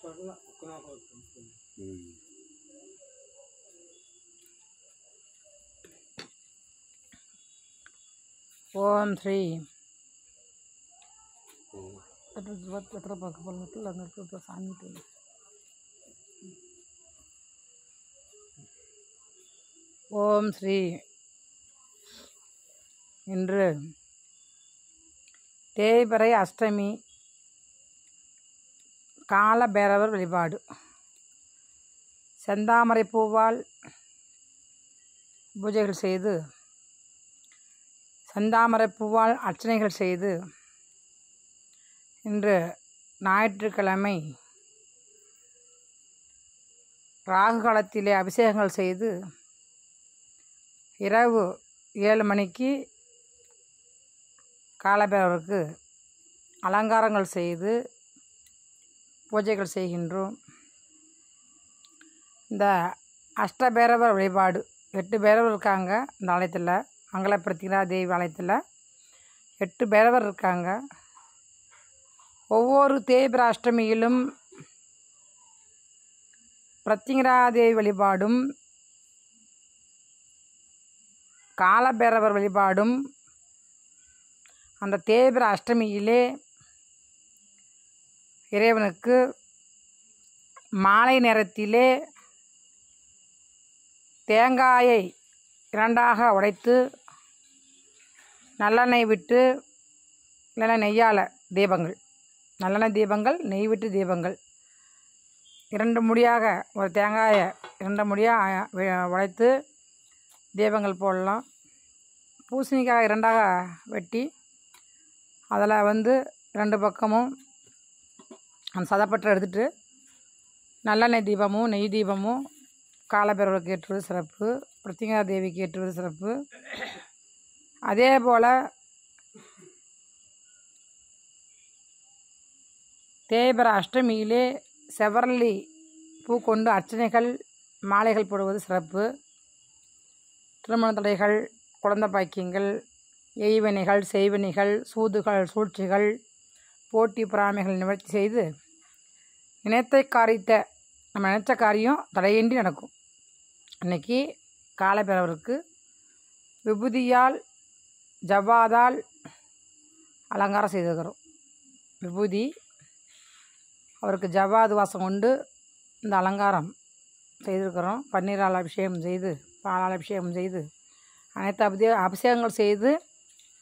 ஓம் ஸ்ரீ சாமி. ஓம் ஸ்ரீ. இன்று தேய்பிறை அஷ்டமி, கால பைரவர் வழிபாடு. செந்தாமரை பூவால் பூஜைகள் செய்து, செந்தாமரை பூவால் அர்ச்சனைகள் செய்து, இன்று ஞாயிற்றுக்கிழமை ராகு காலத்திலே அபிஷேகங்கள் செய்து, இரவு 7 மணிக்கு காலபைரவருக்கு அலங்காரங்கள் செய்து பூஜைகள் செய்கின்றோம். இந்த அஷ்டபைரவர் வழிபாடு 8 பைரவர் இருக்காங்க. இந்த ஆலயத்தில், மங்கள பிரத்திங்கரா தேவி ஆலயத்தில் 8 பைரவர் இருக்காங்க. ஒவ்வொரு தேய்பிறை அஷ்டமியிலும் பிரத்திங்கரா தேவி வழிபாடும் காலபைரவர் வழிபாடும் அந்த தேய்பிறை அஷ்டமியிலே இறைவனுக்கு மாலை நேரத்திலே தேங்காயை 2ஆக உடைத்து நல்லெண்ணெய் விட்டு, இல்லைன்னா நெய்யால் தீபங்கள், நல்லெண்ணெய் தீபங்கள், நெய் விட்டு தீபங்கள் 2 முடியாக, ஒரு தேங்காயை 2 முடியாக உடைத்து தீபங்கள் போடலாம். பூசணிக்காய் 2ஆக வெட்டி அதில் 2 பக்கமும் அந்த சதப்பற்றை எடுத்துகிட்டு நல்லெண்ணெய் தீபமும் நெய் தீபமும் காலபைரவருக்கு ஏற்றுவது சிறப்பு, பிரத்திங்கரா தேவிக்கு ஏற்றுவது சிறப்பு. அதே போல் தேய்பிறை அஷ்டமியிலே செவ்வரளி பூ கொண்டு அர்ச்சனைகள் மாலைகள் போடுவது சிறப்பு. திருமண தடைகள், குழந்தை பாக்கியங்கள், எய்வினைகள், செய்வினைகள், சூதுகள், சூழ்ச்சிகள், போட்டி பொறாமைகள் நிவர்த்தி செய்து நினைத்த காரியத்தை, நம்ம நினைச்ச காரியம் தடையின்றி நடக்கும். இன்றைக்கி காலபைரவருக்கு விபூதியால் ஜவ்வாதால் அலங்காரம் செய்திருக்கிறோம். விபூதி அவருக்கு ஜவ்வாது வாசம் கொண்டு இந்த அலங்காரம் செய்திருக்கிறோம். பன்னீரால் அபிஷேகம் செய்து, பாலால் அபிஷேகம் செய்து, அனைத்து அபிஷேகங்கள் செய்து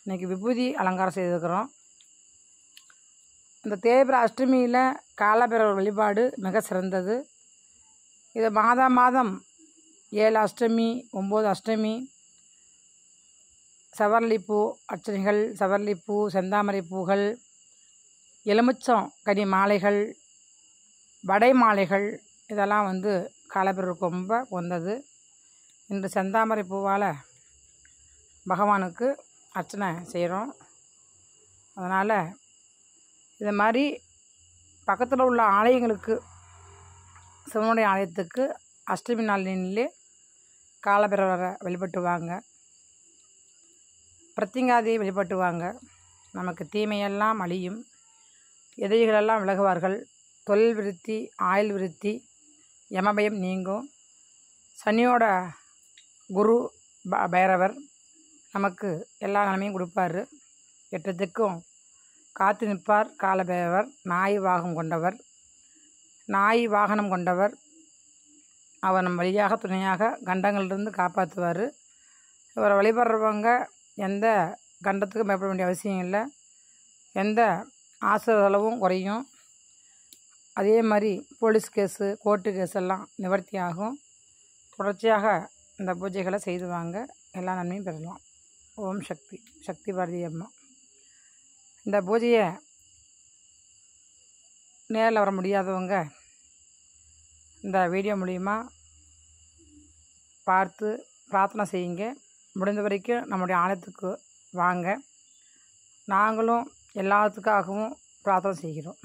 இன்றைக்கி விபூதி அலங்காரம் செய்திருக்கிறோம். இந்த தேய்பிறை அஷ்டமியில் காலபைரவர் வழிபாடு மிக சிறந்தது. இது மாதம் 7 அஷ்டமி, 9 அஷ்டமி செவ்வரளிப்பூ அர்ச்சனைகள், செவ்வரளிப்பூ, செந்தாமரை பூகள், எலுமிச்சம் கனி மாலைகள், வடை மாலைகள் இதெல்லாம் காலபைரவருக்கு ரொம்ப உகந்தது. இன்று செந்தாமரை பூவால் பகவானுக்கு அர்ச்சனை செய்கிறோம். அதனால் இது மாதிரி பக்கத்தில் உள்ள ஆலயங்களுக்கு, சிவனுடைய ஆலயத்துக்கு அஷ்டமி நாளிலே காலபைரவரை வழிபட்டு வாங்க, பிரத்திங்காதியை வழிபட்டு வாங்க. நமக்கு தீமையெல்லாம் அழியும், எதிரிகளெல்லாம் விலகுவார்கள், தொழில் விருத்தி, ஆயுள் விருத்தி, யமபயம் நீங்கும். சனியோட குரு பைரவர் நமக்கு எல்லா நன்மையும் கொடுப்பார். 8 திக்கும் காத்து நிற்பார். காலபைரவர் நாய் வாகனம் கொண்டவர். அவர் நம் வழியாக துணையாக கண்டங்களிலிருந்து காப்பாற்றுவார். இவரை வழிபடுறவங்க எந்த கண்டத்துக்கும் பயப்பட வேண்டிய அவசியம் இல்லை. எந்த ஆசிரியர்களும் குறையும். அதே மாதிரி போலீஸ் கேஸு, கோர்ட்டு கேஸ் எல்லாம் நிவர்த்தி ஆகும். தொடர்ச்சியாக இந்த பூஜைகளை செய்து வாங்க, எல்லா நன்மையும் பெறலாம். ஓம் சக்தி. சக்தி பாரதி அம்மா. இந்த பூஜையை நேரில் வர முடியாதவங்க இந்த வீடியோ மூலிமா பார்த்து பிரார்த்தனை செய்யுங்க. முடிந்த வரைக்கும் நம்முடைய ஆலயத்துக்கு வாங்க. நாங்களும் எல்லாத்துக்காகவும் பிரார்த்தனை செய்கிறோம்.